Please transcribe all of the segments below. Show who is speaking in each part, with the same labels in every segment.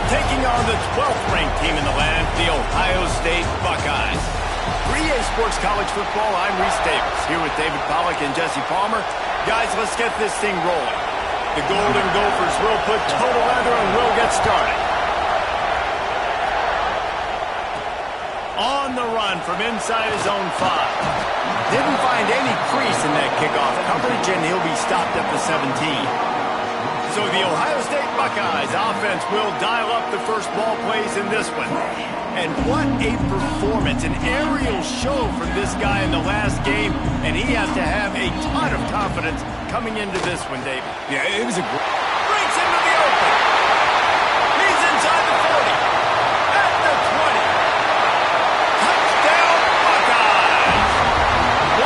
Speaker 1: Taking on the 12th ranked team in the land, the Ohio State Buckeyes. 3A Sports College Football, I'm Reese Davis, here with David Pollack and Jesse Palmer. Guys, let's get this thing rolling. The Golden Gophers will put total leather and we'll get started. On the run from inside his own 5. Didn't find any crease in that kickoff coverage, and he'll be stopped at the 17. So the Ohio State Buckeyes offense will dial up the first ball plays in this one. And what a performance, an aerial show from this guy in the last game, and he has to have a ton of confidence coming into this one, David.
Speaker 2: Yeah, it was a great...
Speaker 1: Breaks into the open. He's inside the 40. At the 20. Touchdown, Buckeyes.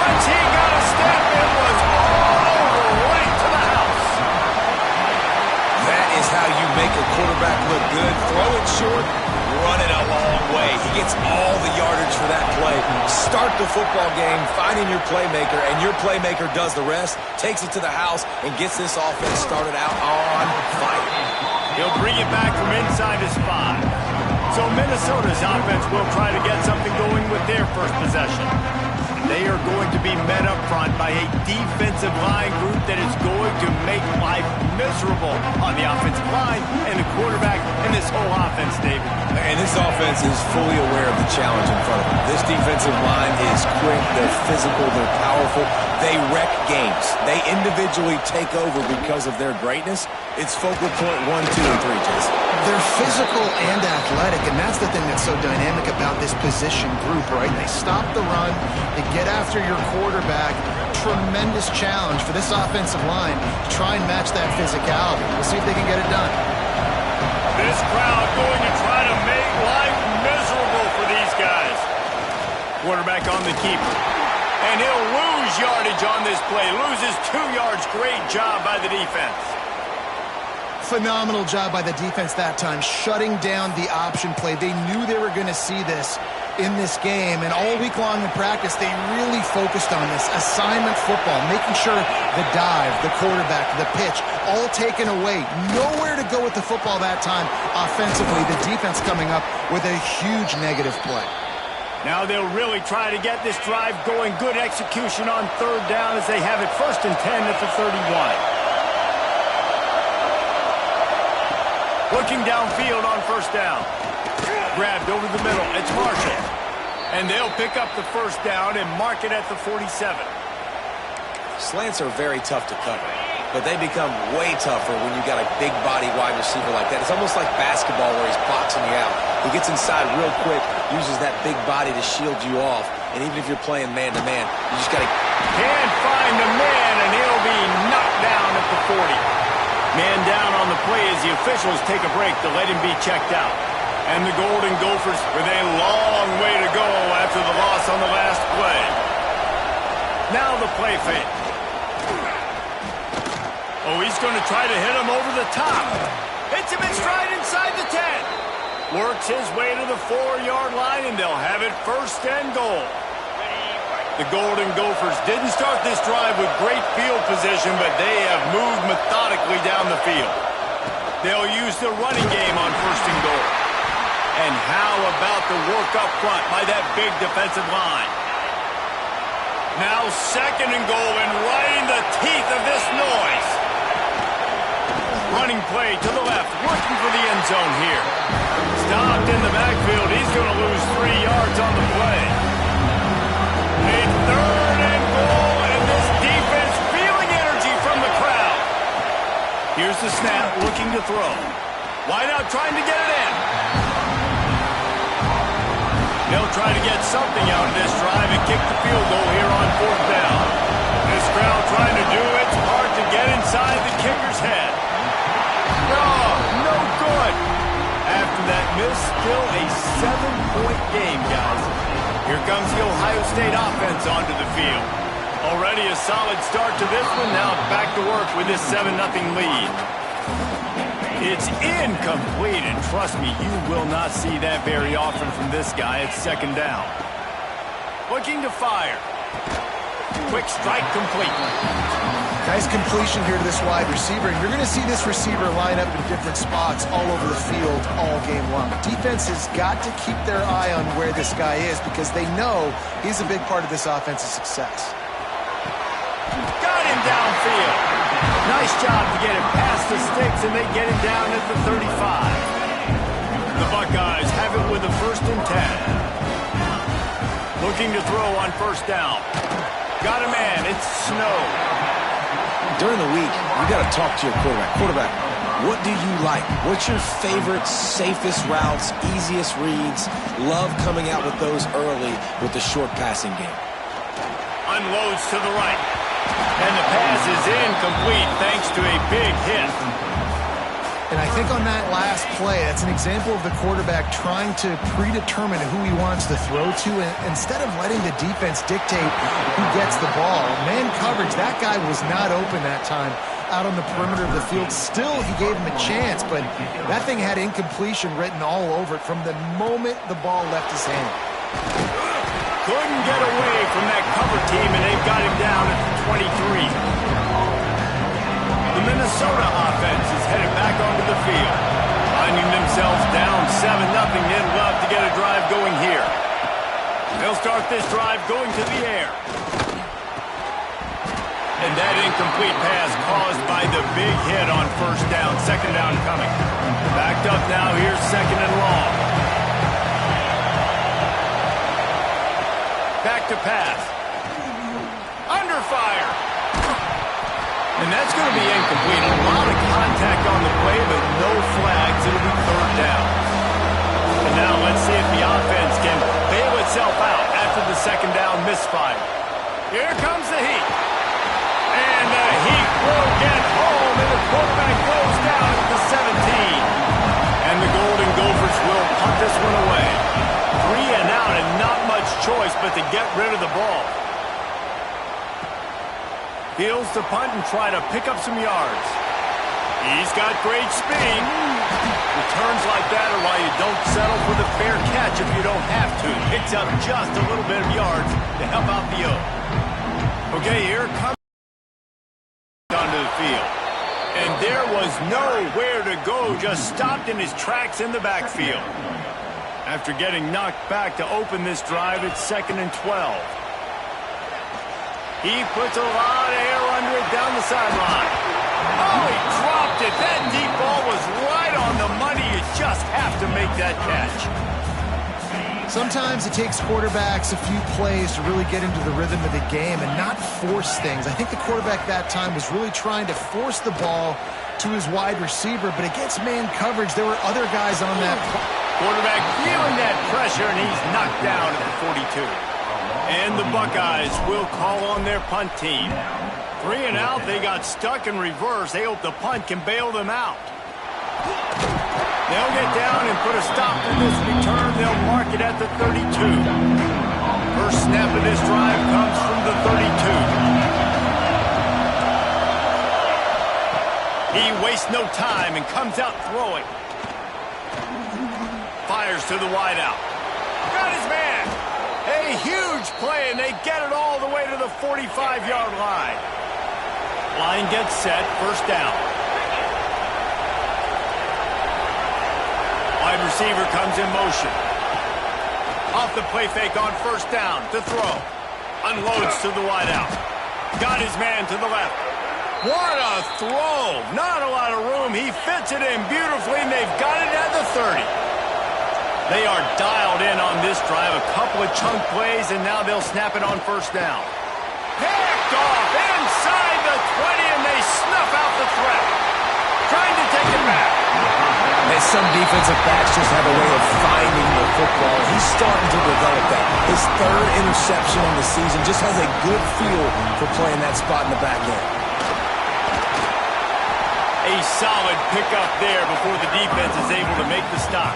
Speaker 1: Once he got a step, it was all over right to the house.
Speaker 2: That is how you make a quarterback look good. Throw it short, run it a long way. He gets all the yardage for that play. Start the football game finding your playmaker, and your playmaker does the rest, takes it to the house, and gets this offense started out on fire.
Speaker 1: He'll bring it back from inside his 5. So Minnesota's offense will try to get something going with their first possession. They are going to be met up front by a defensive line group that is going to make life miserable on the offensive line and the quarterback and this whole offense, David.
Speaker 2: And this offense is fully aware of the challenge in front of them. This defensive line is quick, they're physical, they're powerful. They wreck games. They individually take over because of their greatness. It's focal point 1, 2, and 3, Jason.
Speaker 3: They're physical and athletic, and that's the thing that's so dynamic about this position group, right? They stop the run, they get after your quarterback. Tremendous challenge for this offensive line to try and match that physicality. We'll see if they can get it done.
Speaker 1: This crowd going to try to make life miserable for these guys. Quarterback on the keeper. And he'll lose yardage on this play. Loses 2 yards. Great job by the defense.
Speaker 3: Phenomenal job by the defense that time, shutting down the option play. They knew they were going to see this in this game, and all week long in practice, they really focused on this assignment football, making sure the dive, the quarterback, the pitch, all taken away. Nowhere to go with the football that time offensively. The defense coming up with a huge negative play.
Speaker 1: Now they'll really try to get this drive going. Good execution on 3rd down as they have it 1st and 10 at the 31. Looking downfield on 1st down. Grabbed over the middle. It's Marshall. And they'll pick up the 1st down and mark it at the 47.
Speaker 2: Slants are very tough to cover, but they become way tougher when you got a big body wide receiver like that. It's almost like basketball where he's boxing you out. He gets inside real quick, uses that big body to shield you off, and even if you're playing man-to-man, you just got to...
Speaker 1: Can't find the man, and he'll be knocked down at the 40. Man down on the play as the officials take a break to let him be checked out. And the Golden Gophers with a long way to go after the loss on the last play. Now the play fake. Oh, he's going to try to hit him over the top. Hits him in stride inside the 10. Works his way to the 4-yard line, and they'll have it 1st and goal. The Golden Gophers didn't start this drive with great field position, but they have moved methodically down the field. They'll use the running game on 1st and goal. And how about the work up front by that big defensive line? Now 2nd and goal, and right in the teeth of this noise. Running play to the left, looking for the end zone here. Stopped in the backfield. He's going to lose 3 yards on the play. A 3rd and goal, and this defense feeling energy from the crowd. Here's the snap, looking to throw. Wide out, trying to get it in. They'll try to get something out of this drive and kick the field goal here on 4th down. This crowd trying to do its part to get inside the kicker's head. Oh, no good. After that miss, still a 7-point game, guys. Here comes the Ohio State offense onto the field. Already a solid start to this one. Now back to work with this 7-0 lead. It's incomplete, and trust me, you will not see that very often from this guy at 2nd down. Looking to fire. Quick strike complete.
Speaker 3: Nice completion here to this wide receiver, and you're going to see this receiver line up in different spots all over the field all game long. Defense has got to keep their eye on where this guy is because they know he's a big part of this offense's success.
Speaker 1: Got him downfield. Nice job to get him past the sticks, and they get him down at the 35. The Buckeyes have it with a 1st and 10. Looking to throw on 1st down. Got a man. It's Snow.
Speaker 2: During the week, you got to talk to your quarterback. Quarterback, what do you like? What's your favorite, safest routes, easiest reads? Love coming out with those early with the short passing game.
Speaker 1: Unloads to the right. And the pass is incomplete thanks to a big hit.
Speaker 3: And I think on that last play, that's an example of the quarterback trying to predetermine who he wants to throw to, and instead of letting the defense dictate who gets the ball. Man coverage, that guy was not open that time out on the perimeter of the field. Still, he gave him a chance, but that thing had incompletion written all over it from the moment the ball left his hand.
Speaker 1: Couldn't get away from that cover team, and they've got him down at the 23. The Minnesota offense is headed back onto the field. Finding themselves down 7-0, they'd love to get a drive going here. They'll start this drive going to the air. And that incomplete pass caused by the big hit on 1st down, 2nd down coming. Backed up now, here's 2nd and long. Back to pass. Under fire. And that's going to be incomplete. A lot of contact on the play, but no flags. It'll be 3rd down. And now let's see if the offense can bail itself out after the 2nd down misfire. Here comes the heat. And the heat will get home, and the quarterback goes down at the 17. And the Golden Gophers will punt this one away. 3 and out, and not much choice but to get rid of the ball. Heels to punt and try to pick up some yards. He's got great speed. Returns like that are why you don't settle for the fair catch if you don't have to. Picks up just a little bit of yards to help out the O. Okay, here comes onto the field. And there was nowhere to go, just stopped in his tracks in the backfield. After getting knocked back to open this drive, it's 2nd and 12. He puts a lot of air under it down the sideline. Oh, he dropped it. That deep ball was right on the money. You just have to make that catch.
Speaker 3: Sometimes it takes quarterbacks a few plays to really get into the rhythm of the game and not force things. I think the quarterback that time was really trying to force the ball to his wide receiver, but against man coverage, there were other guys on that.
Speaker 1: Quarterback feeling that pressure, and he's knocked down at the 42. And the Buckeyes will call on their punt team. 3 and out, they got stuck in reverse. They hope the punt can bail them out. They'll get down and put a stop to this return. They'll mark it at the 32. First snap of this drive comes from the 32. He wastes no time and comes out throwing. Fires to the wideout. Got his man. Hey, huge play, and they get it all the way to the 45-yard line. Line gets set, first down. Wide receiver comes in motion. Off the play fake on first down to throw. Unloads to the wideout. Got his man to the left. What a throw. Not a lot of room. He fits it in beautifully, and they've got it at the 30. They are dialed in on this drive. A couple of chunk plays, and now they'll snap it on first down. Picked off inside the 20, and they snuff out the threat. Trying to take it back.
Speaker 2: And some defensive backs just have a way of finding the football. He's starting to develop that. His third interception on the season just has a good feel for playing that spot in the back end.
Speaker 1: A solid pickup there before the defense is able to make the stop.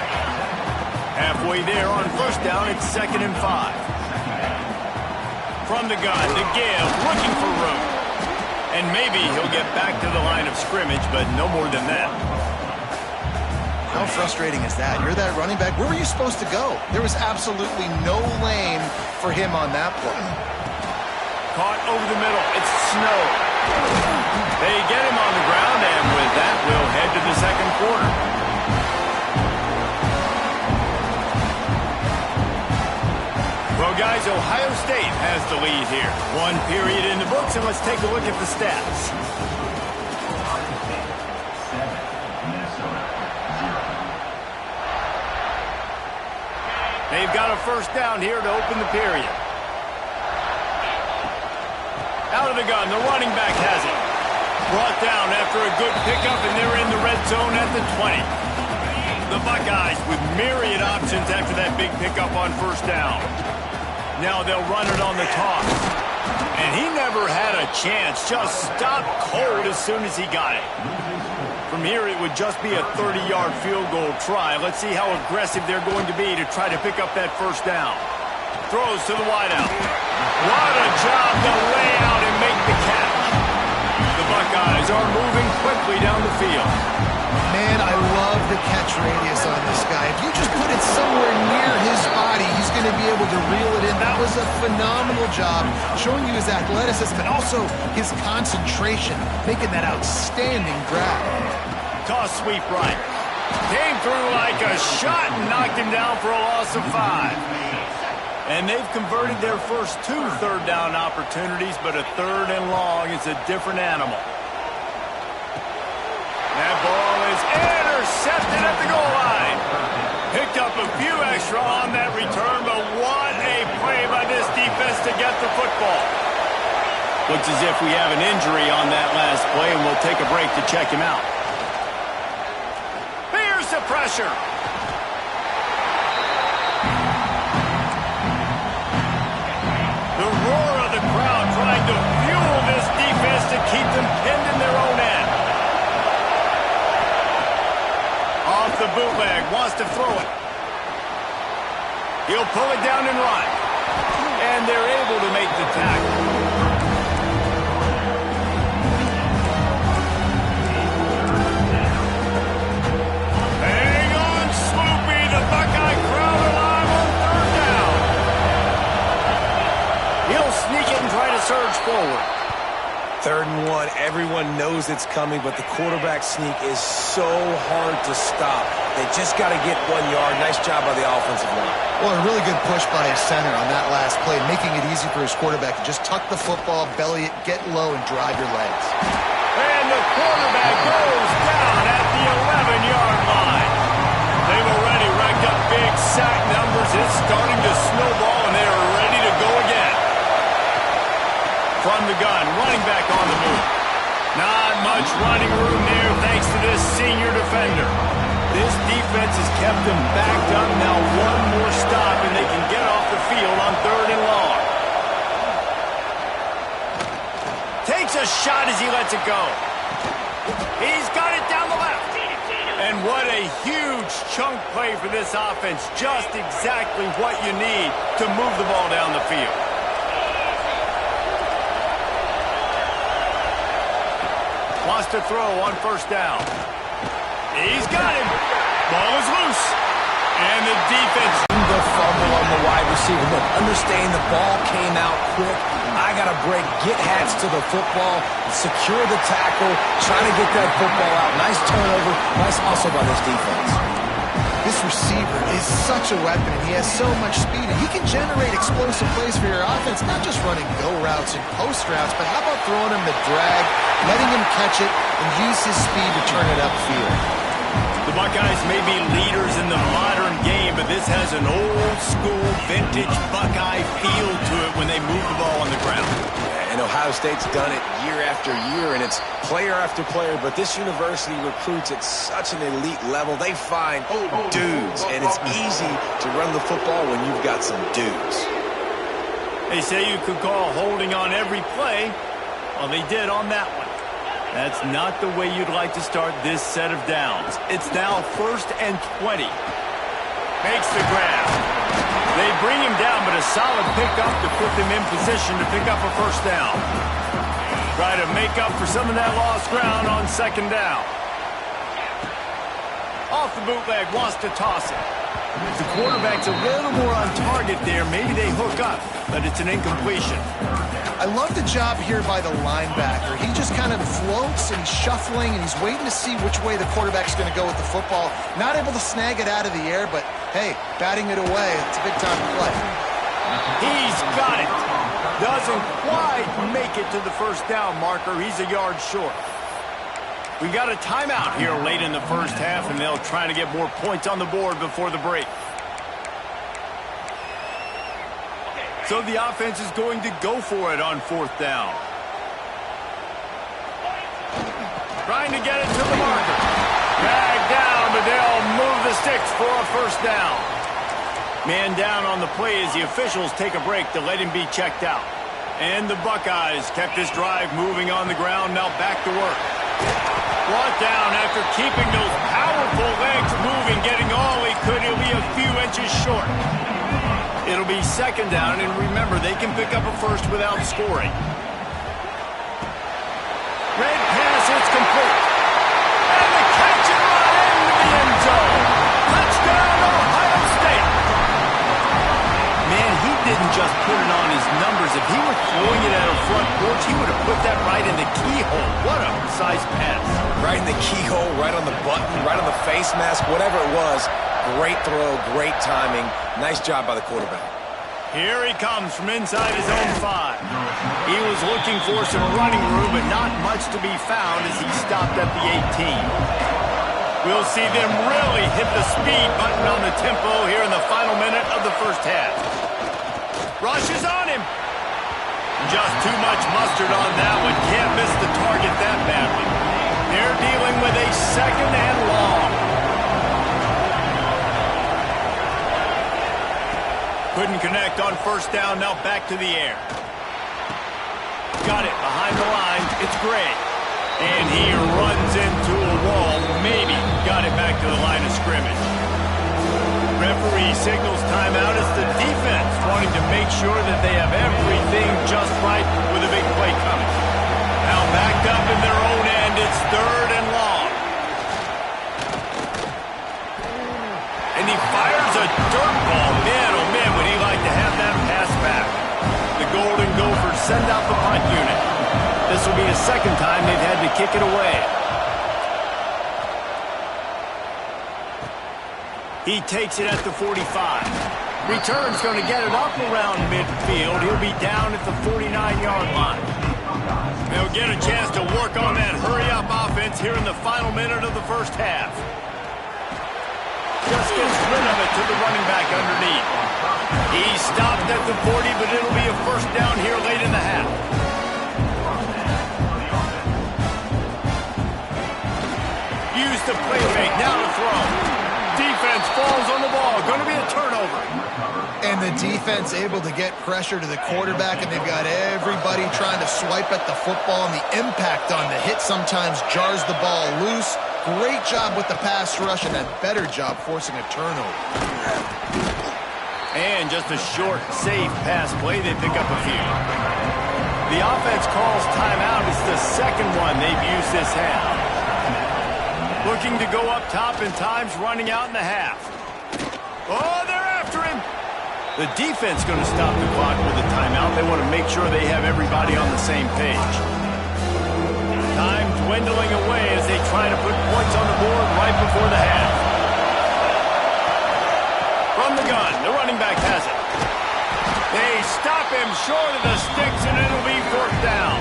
Speaker 1: Halfway there on first down, it's 2nd and 5. From the gun to give, looking for room. And maybe he'll get back to the line of scrimmage, but no more than that.
Speaker 3: How frustrating is that? You're that running back. Where were you supposed to go? There was absolutely no lane for him on that play.
Speaker 1: Caught over the middle. It's Snow. They get him on the ground, and with that, we'll head to the second quarter. Well, guys, Ohio State has the lead here. One period in the books, and let's take a look at the stats. They've got a first down here to open the period. Out of the gun, the running back has it. Brought down after a good pickup, and they're in the red zone at the 20. The Buckeyes with myriad options after that big pickup on first down. Now they'll run it on the toss. And he never had a chance. Just stopped cold as soon as he got it. From here, it would just be a 30-yard field goal try. Let's see how aggressive they're going to be to try to pick up that first down. Throws to the wideout. What a job to lay out and make the catch. The Buckeyes are moving quickly down the field.
Speaker 3: Man, I love the catch radius on this guy. If you just put it somewhere near his body, he's going to be able to reel it in. That was a phenomenal job, showing you his athleticism and also his concentration, making that outstanding grab.
Speaker 1: Toss sweep right. Came through like a shot and knocked him down for a loss of 5. And they've converted their first 2 third-down opportunities, but a 3rd and long is a different animal. That ball is intercepted at the goal line. Picked up a few extra on that return, but what a play by this defense to get the football. Looks as if we have an injury on that last play, and we'll take a break to check him out. Here's the pressure. The roar of the crowd trying to fuel this defense to keep them pinned in their own end. Off the bootleg, wants to throw it. He'll pull it down and run. And they're able to make the tackle. Hang on, Sloopy. The Buckeye crowd alive on 3rd down. He'll sneak it and try to surge forward.
Speaker 2: 3rd and 1, everyone knows it's coming, but the quarterback sneak is so hard to stop. They just got to get 1 yard. Nice job by the offensive line.
Speaker 3: Well, a really good push by his center on that last play, making it easy for his quarterback to just tuck the football, belly it, get low, and drive your legs.
Speaker 1: And the quarterback goes down at the 11-yard line. They've already racked up big sack numbers. It's starting to snowball, and they're ready to go again. From the gun, running back on the move. Not much running room there thanks to this senior defender. This defense has kept them backed up. Now one more stop, and they can get off the field on 3rd and long. Takes a shot as he lets it go. He's got it down the left. And what a huge chunk play for this offense. Just exactly what you need to move the ball down the field. Wants to throw on first down. He's got him. Ball is loose. And the defense.
Speaker 2: The fumble on the wide receiver. Look, understand the ball came out quick. I got to break, get hats to the football, secure the tackle, trying to get that football out. Nice turnover. Nice hustle by this defense.
Speaker 3: This receiver is such a weapon, and he has so much speed, and he can generate explosive plays for your offense, not just running go routes and post routes, but how about throwing him the drag, letting him catch it, and use his speed to turn it upfield.
Speaker 1: The Buckeyes may be leaders in the modern game, but this has an old-school, vintage Buckeye feel to it when they move the ball on the ground.
Speaker 2: And Ohio State's done it year after year, and it's player after player, but this university recruits at such an elite level. They find dudes, and it's easy to run the football when you've got some dudes.
Speaker 1: They say you could call holding on every play. Well, they did on that one. That's not the way you'd like to start this set of downs. It's now 1st and 20. Makes the grab. They bring him down, but a solid pickup to put them in position to pick up a first down. Try to make up for some of that lost ground on 2nd down. Off the bootleg, wants to toss it. The quarterback's a little more on target there. Maybe they hook up, but it's an incompletion.
Speaker 3: I love the job here by the linebacker. He just kind of floats and he's shuffling and he's waiting to see which way the quarterback's going to go with the football. Not able to snag it out of the air, but hey, batting it away, it's a big time to play.
Speaker 1: He's got it. Doesn't quite make it to the first down marker. He's a yard short. We got a timeout here late in the first half, and they'll try to get more points on the board before the break. So the offense is going to go for it on 4th down. Trying to get it to the marker. Dragged down, but they'll move the sticks for a first down. Man down on the play as the officials take a break to let him be checked out. And the Buckeyes kept this drive moving on the ground, now back to work. Brought down after keeping those powerful legs moving, getting all he could. He'll be a few inches short. It'll be 2nd down, and remember, they can pick up a first without scoring. Red pass, it's complete. And the catch and run into the end zone. Touchdown, Ohio State. Man, he didn't just put it on his numbers. If he were throwing it at a front porch, he would have put that right in the keyhole. What a precise pass.
Speaker 2: Right in the keyhole, right on the button, right on the face mask, whatever it was. Great throw, great timing. Nice job by the quarterback.
Speaker 1: Here he comes from inside his own 5. He was looking for some running room, but not much to be found as he stopped at the 18. We'll see them really hit the speed button on the tempo here in the final minute of the first half. Rush is on him. Just too much mustard on that one. Can't miss the target that badly. They're dealing with a 2nd and long. Couldn't connect on 1st down, now back to the air. Got it behind the line, it's Gray. And he runs into a wall, maybe got it back to the line of scrimmage. Referee signals timeout as the defense wanting to make sure that they have everything just right with a big play coming. Now backed up in their own end, it's 3rd and long. And he fires a dirt ball. Man, oh man, would he like to have that pass back. The Golden Gophers send out the punt unit. This will be the 2nd time they've had to kick it away. He takes it at the 45. Return's going to get it up around midfield. He'll be down at the 49-yard line. They'll get a chance to work on that hurry-up offense here in the final minute of the first half. Just gets rid of it to the running back underneath. He stopped at the 40, but it'll be a first down here late in the half. Use the play fake, now to throw. Defense falls on the ball, going to be a turnover.
Speaker 3: And the defense able to get pressure to the quarterback, and they've got everybody trying to swipe at the football, and the impact on the hit sometimes jars the ball loose. Great job with the pass rush, and a better job forcing a turnover.
Speaker 1: And just a short, safe pass play, they pick up a few. The offense calls timeout. It's the 2nd one they've used this half. Looking to go up top, and time's running out in the half. Oh, they're after him. The defense going to stop the clock with a timeout. They want to make sure they have everybody on the same page. Time dwindling away as they try to put points on the board right before the half. From the gun, the running back has it. They stop him short of the sticks, and it'll be fourth down.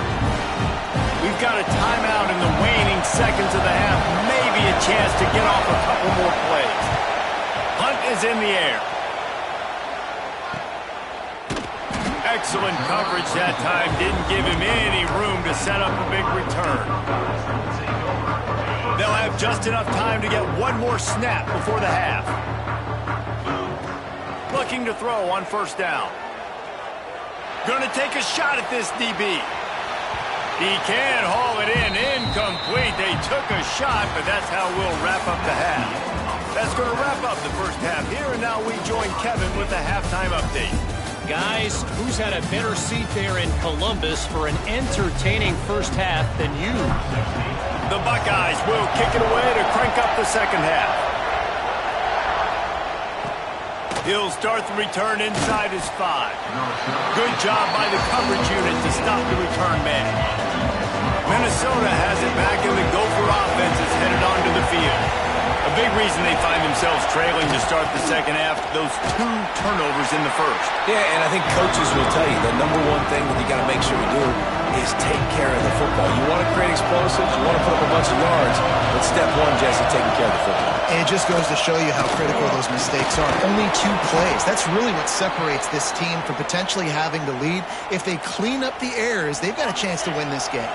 Speaker 1: We've got a timeout in the waning seconds of the half. Maybe a chance to get off a couple more plays. Hunt is in the air. Excellent coverage that time. Didn't give him any room to set up a big return. They'll have just enough time to get one more snap before the half. Looking to throw on first down. Going to take a shot at this DB. He can haul it in. Incomplete. They took a shot, but that's how we'll wrap up the half. That's going to wrap up the first half here, and now we join Kevin with the halftime update.
Speaker 4: Guys, who's had a better seat there in Columbus for an entertaining first half than you?
Speaker 1: The Buckeyes will kick it away to crank up the second half. He'll start the return inside his 5. Good job by the coverage unit to stop the return man. Minnesota has it back, and the Gopher offense is headed onto the field. A big reason they find themselves trailing to start the second half, those 2 turnovers in the first.
Speaker 2: Yeah, and I think coaches will tell you the number one thing that you got to make sure we do is take care of the football. You want to create explosives, you want to put up a bunch of yards, but step one, Jesse, taking care of the football.
Speaker 3: And it just goes to show you how critical those mistakes are. Only 2 plays. That's really what separates this team from potentially having the lead. If they clean up the errors, they've got a chance to win this game.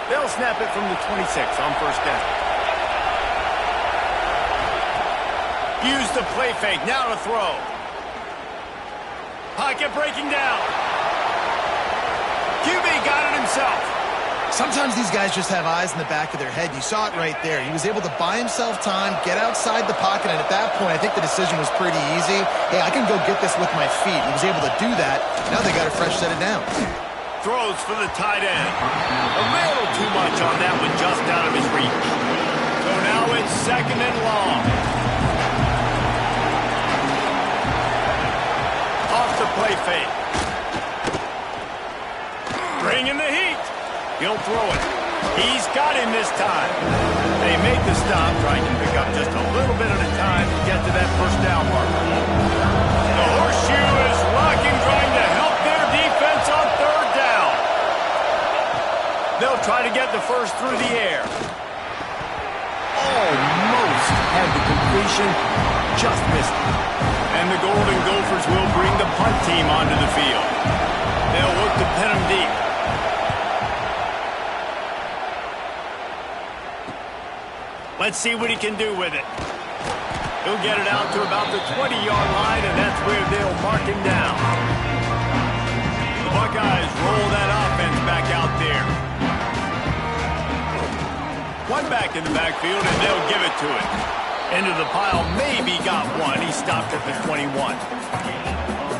Speaker 1: They'll snap it from the 26 on first down. Use the play fake. Now to throw. Pocket breaking down. QB got it himself.
Speaker 3: Sometimes these guys just have eyes in the back of their head. You saw it right there. He was able to buy himself time, get outside the pocket, and at that point, I think the decision was pretty easy. Hey, I can go get this with my feet. He was able to do that. Now they got a fresh set of downs.
Speaker 1: Throws for the tight end. A little too much on that one, just out of his reach. So now it's second and long. Off the play fake. Bringing the heat. He'll throw it. He's got him this time. They make the stop, trying to pick up just a little bit at a time to get to that first down mark. The horseshoe is rocking, trying to help their defense on third down. They'll try to get the first through the air. Almost had the completion, just missed it. And the Golden Gophers will bring the punt team onto the field. They'll look to pin them deep. Let's see what he can do with it. He'll get it out to about the 20-yard line, and that's where they'll mark him down. The Buckeyes roll that offense back out there. One back in the backfield, and they'll give it to it. Into the pile, maybe got one. He stopped at the 21.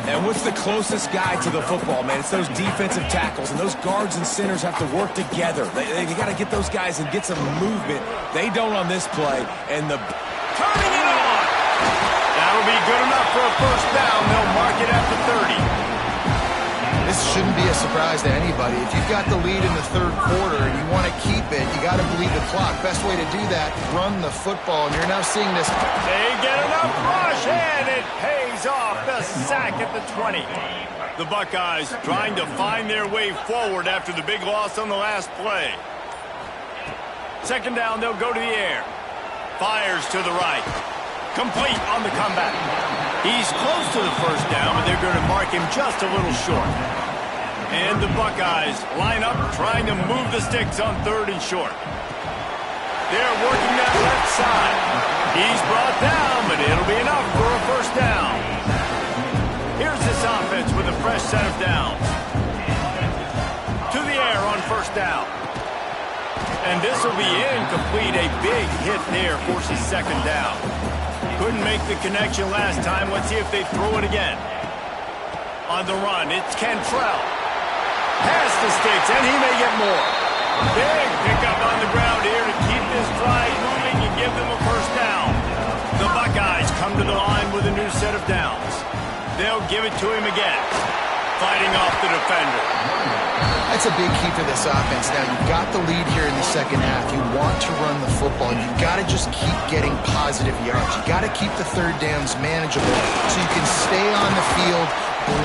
Speaker 2: And what's the closest guy to the football, man? It's those defensive tackles, and those guards and centers have to work together. They got to get those guys and get some movement. They don't on this play, and the...
Speaker 1: Turning it on! That'll be good enough for a first down. They'll mark it at the 30.
Speaker 3: This shouldn't be a surprise to anybody. If you've got the lead in the third quarter and you want to keep it, you got to bleed the clock. Best way to do that, run the football. And you're now seeing this.
Speaker 1: They get enough rush, and it pays off. The sack at the 20. The Buckeyes trying to find their way forward after the big loss on the last play. Second down, they'll go to the air. Fires to the right. Complete on the comeback. He's close to the first down, but they're going to mark him just a little short. And the Buckeyes line up trying to move the sticks on third and short. They're working that left side. He's brought down, but it'll be enough for a first down. Here's this offense with a fresh set of downs. To the air on first down. And this will be incomplete. A big hit there forces second down. Couldn't make the connection last time. Let's see if they throw it again. On the run, it's Cantrell. Past the sticks, and he may get more. Big pickup on the ground here to keep this drive moving and give them a first down. The Buckeyes come come to the line with a new set of downs. They'll give it to him again, fighting off the defender.
Speaker 3: That's a big key for this offense. Now, you've got the lead here in the second half. You want to run the football. You've got to just keep getting positive yards. You've got to keep the third downs manageable so you can stay on the field,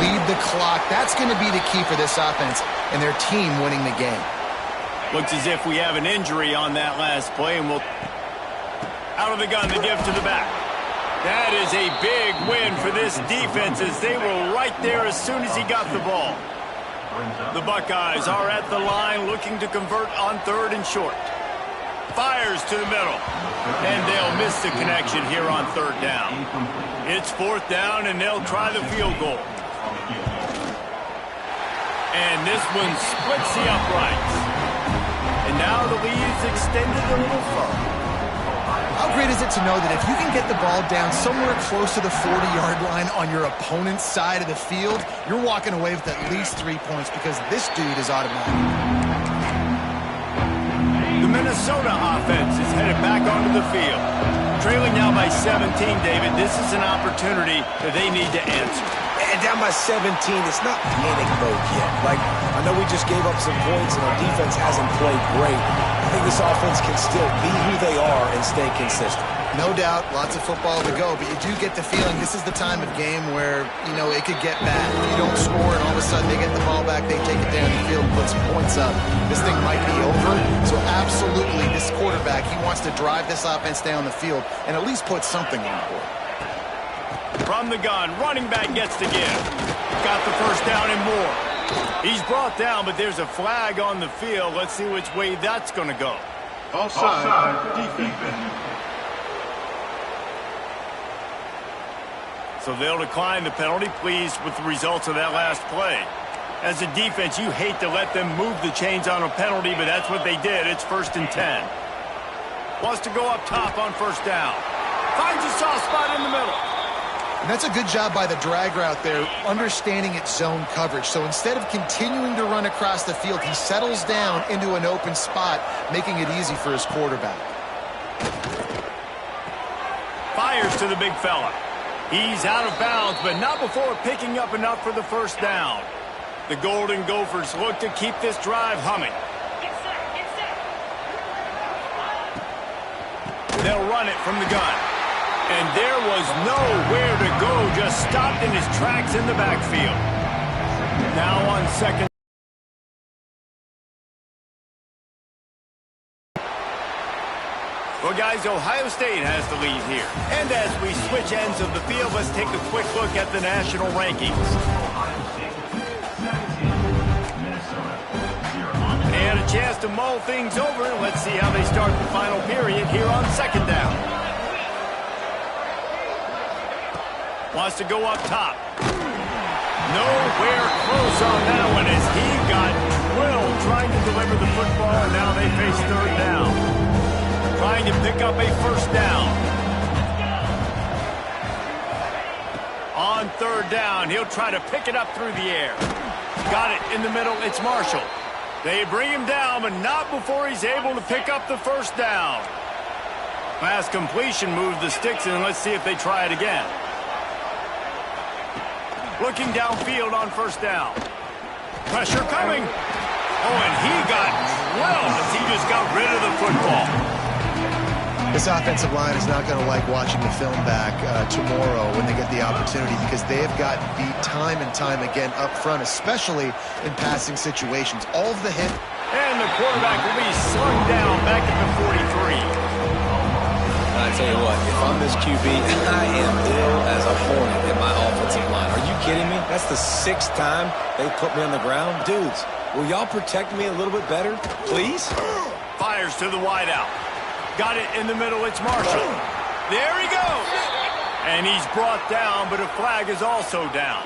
Speaker 3: bleed the clock. That's going to be the key for this offense and their team winning the game.
Speaker 1: Looks as if we have an injury on that last play, and we'll out of the gun to give to the back. That is a big win for this defense as they were right there as soon as he got the ball. The Buckeyes are at the line looking to convert on 3rd and short. Fires to the middle, and they'll miss the connection here on 3rd down. It's 4th down, and they'll try the field goal. And this one splits the uprights. And now the lead's extended a little further.
Speaker 3: How great is it to know that if you can get the ball down somewhere close to the 40-yard line on your opponent's side of the field, you're walking away with at least 3 points because this dude is automatic.
Speaker 1: The Minnesota offense is headed back onto the field. Trailing now by 17, David, this is an opportunity that they need to answer.
Speaker 2: And down by 17, it's not panic mode yet. Like, I know we just gave up some points and our defense hasn't played great. I think this offense can still be who they are and stay consistent.
Speaker 3: No doubt, lots of football to go, but you do get the feeling this is the time of game where, you know, it could get bad. If you don't score and all of a sudden they get the ball back, they take it down the field, put some points up, this thing might be over. So absolutely, this quarterback, he wants to drive this offense down the field and at least put something on the board.
Speaker 1: From the gun, running back gets to give. Got the first down and more. He's brought down, but there's a flag on the field. Let's see which way that's going to go.
Speaker 5: Offside, defense.
Speaker 1: So they'll decline the penalty, pleased with the results of that last play. As a defense, you hate to let them move the chains on a penalty, but that's what they did. It's 1st and 10. Wants to go up top on 1st down. Finds a soft spot in the middle.
Speaker 3: And that's a good job by the drag route there, understanding its zone coverage. So instead of continuing to run across the field, he settles down into an open spot, making it easy for his quarterback.
Speaker 1: Fires to the big fella. He's out of bounds, but not before picking up enough for the 1st down. The Golden Gophers look to keep this drive humming. They'll run it from the gun. And there was nowhere to go, just stopped in his tracks in the backfield. Now on 2nd. Well, guys, Ohio State has the lead here. And as we switch ends of the field, let's take a quick look at the national rankings. And a chance to mull things over. Let's see how they start the final period here on 2nd down. Wants to go up top. Nowhere close on that one as he got drilled trying to deliver the football, and now they face 3rd down. Trying to pick up a 1st down. On 3rd down, he'll try to pick it up through the air. Got it in the middle, it's Marshall. They bring him down, but not before he's able to pick up the 1st down. Pass completion moves the sticks, and let's see if they try it again. Looking downfield on 1st down. Pressure coming. Oh, and he got drilled as he just got rid of the football.
Speaker 3: This offensive line is not going to like watching the film back tomorrow when they get the opportunity because they have gotten beat time and time again up front, especially in passing situations. All of the hit.
Speaker 1: And the quarterback will be slung down back at the 43.
Speaker 2: I tell you what, if I'm this QB, I am ill as a hornet in my offensive line. Are you kidding me? That's the 6th time they put me on the ground. Dudes, will y'all protect me a little bit better, please?
Speaker 1: Fires to the wideout. Got it in the middle, it's Marshall. There he goes. And he's brought down, but a flag is also down.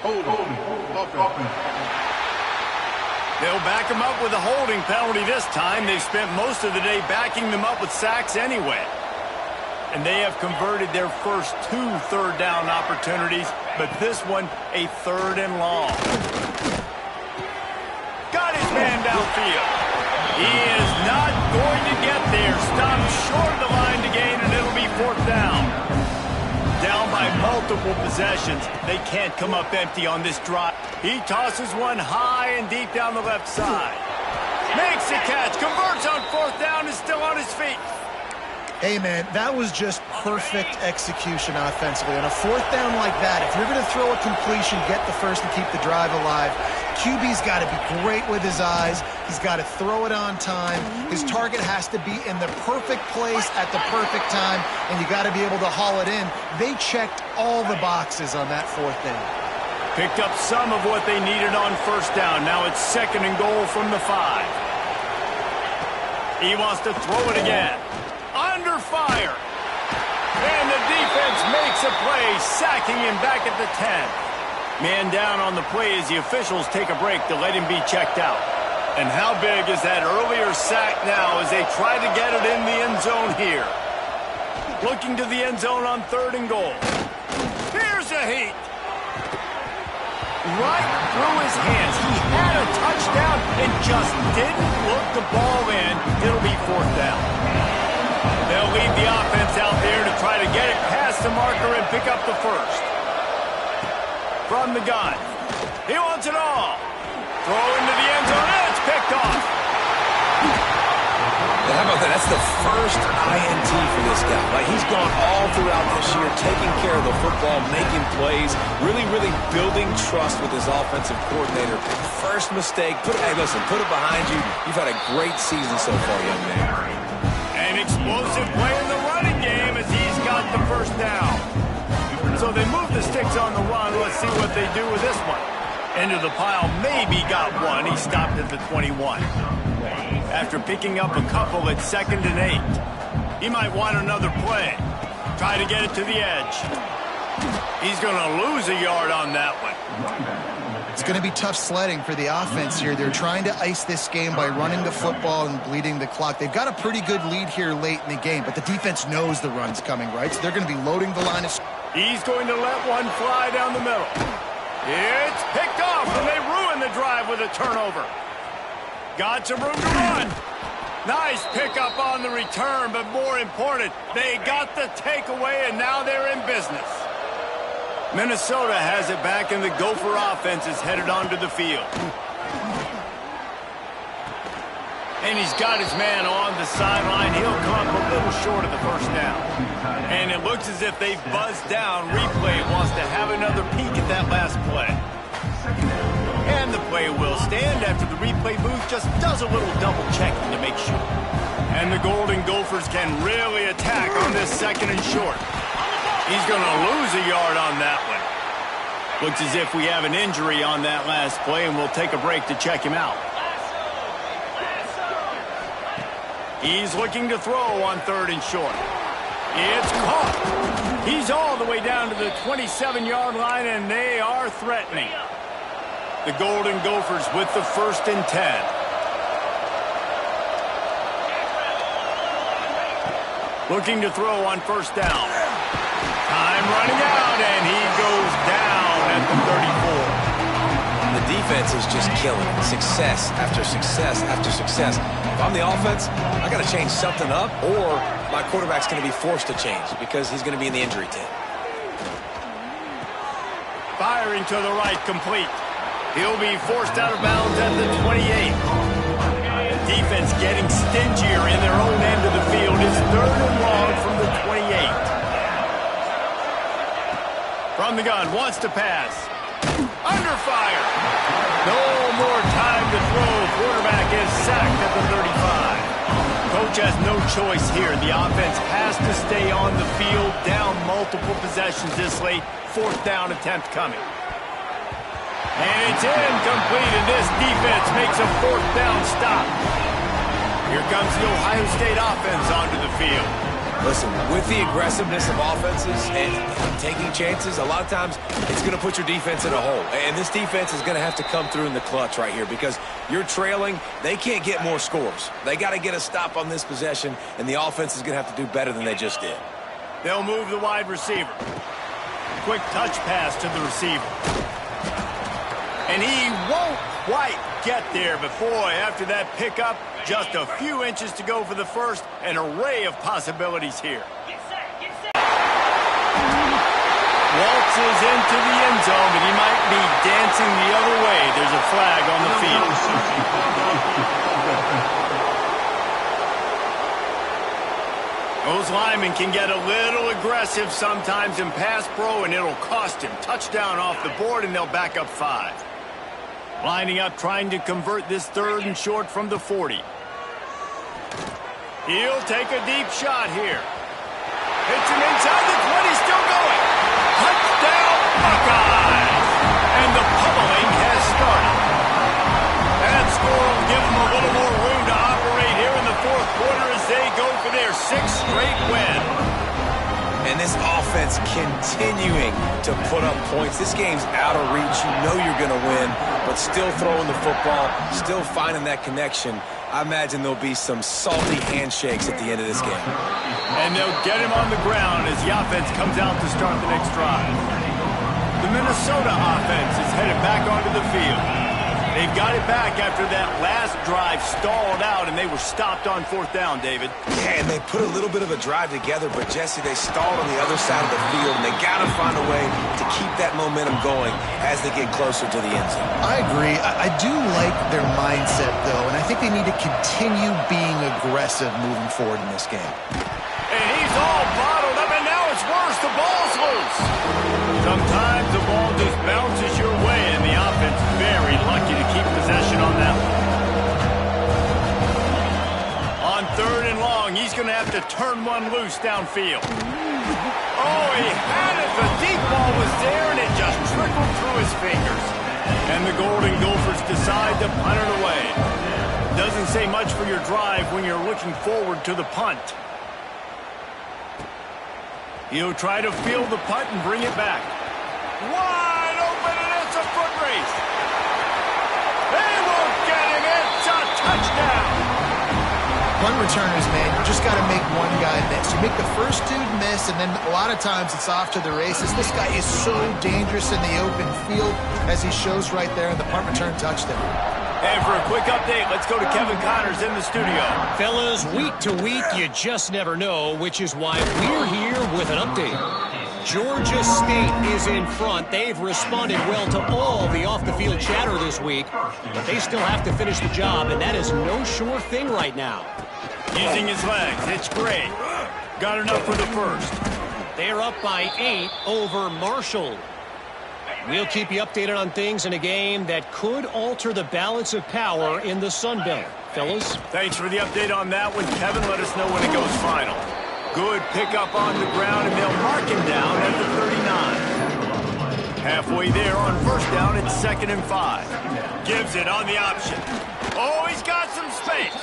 Speaker 5: Hold.
Speaker 1: They'll back him up with a holding penalty this time. They've spent most of the day backing them up with sacks anyway. And they have converted their first 2 3rd down opportunities, but this one a 3rd and long. Got his man downfield. He is not going to get there. Stopped short of the line to gain, and it'll be 4th multiple possessions. They can't come up empty on this drive. He tosses one high and deep down the left side. Makes the catch, converts on fourth down, is still on his feet.
Speaker 3: Hey, man, that was just perfect execution offensively. On a fourth down like that, if you're going to throw a completion, get the first and keep the drive alive, QB's got to be great with his eyes. He's got to throw it on time. His target has to be in the perfect place at the perfect time, and you got to be able to haul it in. They checked all the boxes on that fourth down.
Speaker 1: Picked up some of what they needed on first down. Now it's 2nd and goal from the 5. He wants to throw it again. Under fire. And the defense makes a play, sacking him back at the 10. Man down on the play as the officials take a break to let him be checked out. And how big is that earlier sack now as they try to get it in the end zone here? Looking to the end zone on 3rd and goal. Here's a heat. Right through his hands. He had a touchdown and just didn't look the ball in. It'll be 4th down. They'll lead the offense out there to try to get it past the marker and pick up the first. From the gun. He wants it all. Throw into the end zone, and it's picked off.
Speaker 2: How about that? That's the first INT for this guy. Like, he's gone all throughout this year, taking care of the football, making plays, really building trust with his offensive coordinator. First mistake, hey, listen, put it behind you. You've had a great season so far, young man.
Speaker 1: An explosive play in the running game as he's got the first down. So they move the sticks on the run. Let's see what they do with this one. Into the pile, maybe got one. He stopped at the 21. After picking up a couple at 2nd and 8. He might want another play. Try to get it to the edge. He's going to lose a yard on that one.
Speaker 3: It's going to be tough sledding for the offense here. They're trying to ice this game by running the football and bleeding the clock. They've got a pretty good lead here late in the game, but the defense knows the run's coming, right? So they're going to be loading the line of...
Speaker 1: He's going to let one fly down the middle. It's picked off, and they ruin the drive with a turnover. Got some room to run. Nice pickup on the return, but more important, they got the takeaway, and now they're in business. Minnesota has it back, and the Gopher offense is headed onto the field. And he's got his man on the sideline. He'll come a little short of the first down. And it looks as if they've buzzed down. Replay wants to have another peek at that last play. And the play will stand after the replay booth just does a little double checking to make sure. And the Golden Gophers can really attack on this 2nd and short. He's going to lose a yard on that one. Looks as if we have an injury on that last play, and we'll take a break to check him out. He's looking to throw on 3rd and short. It's caught. He's all the way down to the 27-yard line, and they are threatening. The Golden Gophers with the 1st and 10. Looking to throw on first down. Time running out, and he goes down at the 34.
Speaker 2: The defense is just killing it. Success after success after success. If I'm the offense, I got to change something up, or my quarterback's going to be forced to change because he's going to be in the injury tent.
Speaker 1: Firing to the right, complete. He'll be forced out of bounds at the 28. Defense getting stingier in their own end of the field. It's 3rd and long from the 28. From the gun, wants to pass. Under fire. No more time to throw. Quarterback is sacked at the 35. Coach has no choice here. The offense has to stay on the field, down multiple possessions this late. 4th down attempt coming. And it's incomplete, and this defense makes a 4th down stop. Here comes the Ohio State offense onto the field.
Speaker 2: Listen, with the aggressiveness of offenses and taking chances, a lot of times it's going to put your defense in a hole. And this defense is going to have to come through in the clutch right here because you're trailing. They can't get more scores. They got to get a stop on this possession, and the offense is going to have to do better than they just did.
Speaker 1: They'll move the wide receiver. Quick touch pass to the receiver. And he won't quite get there, but boy, after that pickup, just a few inches to go for the first. An array of possibilities here. Won't passes into the end zone, but he might be dancing the other way. There's a flag on the field. Those linemen can get a little aggressive sometimes in pass pro, and it'll cost him. Touchdown off the board, and they'll back up 5. Lining up, trying to convert this 3rd and short from the 40. He'll take a deep shot here. Hits him inside the 20, still going. Touchdown, Buckeyes! And the pummeling has started. That score will give them a little more room to operate here in the 4th quarter as they go for their 6th straight win.
Speaker 2: And this offense continuing to put up points. This game's out of reach. You know you're going to win, but still throwing the football, still finding that connection. I imagine there'll be some salty handshakes at the end of this game.
Speaker 1: And they'll get him on the ground as the offense comes out to start the next drive. The Minnesota offense is headed back onto the field. They've got it back after that last drive stalled out, and they were stopped on 4th down, David.
Speaker 2: Yeah, and they put a little bit of a drive together, but, Jesse, they stalled on the other side of the field, and they got to find a way to keep that momentum going as they get closer to the end zone.
Speaker 3: I agree. I do like their mindset, though, and I think they need to continue being aggressive moving forward in this game.
Speaker 1: And he's all bottled up, and now it's worse. The ball's loose. Sometimes the ball just bounces your way, and the offense very lucky to keep possession on that one. On 3rd and long, he's going to have to turn one loose downfield. Oh, he had it. The deep ball was there, and it just trickled through his fingers. And the Golden Gophers decide to punt it away. Doesn't say much for your drive when you're looking forward to the punt. He'll try to field the punt and bring it back. Wide open, and it's a foot race. They won't get him. It's a touchdown.
Speaker 3: Punt returners, man, you just got to make one guy miss. You make the first dude miss, and then a lot of times it's off to the races. This guy is so dangerous in the open field, as he shows right there in the punt return touchdown.
Speaker 1: And for a quick update, let's go to Kevin Connors in the studio.
Speaker 4: Fellas, week to week, you just never know, which is why we're here with an update. Georgia State is in front. They've responded well to all the off-the-field chatter this week, but they still have to finish the job, and that is no sure thing right now.
Speaker 1: Using his legs, it's great. Got enough for the first.
Speaker 4: They're up by 8 over Marshall. We'll keep you updated on things in a game that could alter the balance of power in the Sun Belt. Fellas?
Speaker 1: Thanks for the update on that one, Kevin. Let us know when it goes final. Good pickup on the ground, and they'll mark him down at the 39. Halfway there on 1st down, it's 2nd and 5. Gives it on the option. Oh, he's got some space.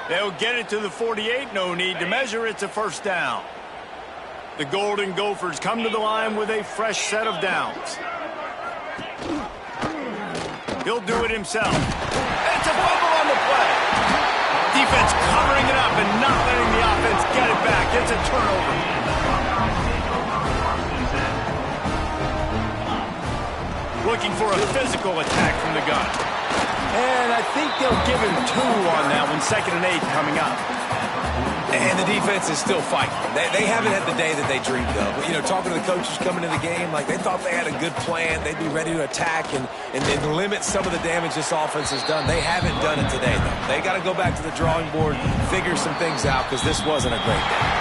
Speaker 1: They'll get it to the 48. No need to measure. It's a 1st down. The Golden Gophers come to the line with a fresh set of downs. He'll do it himself. It's a fumble on the play. Defense covering it up and not letting the offense get it back. It's a turnover. Looking for a physical attack from the gun. And I think they'll give him 2 on that one. 2nd and 8 coming up.
Speaker 2: And the defense is still fighting. They haven't had the day that they dreamed of. You know, talking to the coaches coming to the game, like they thought they had a good plan. They'd be ready to attack and limit some of the damage this offense has done. They haven't done it today, though. They got to go back to the drawing board, figure some things out, because this wasn't a great day.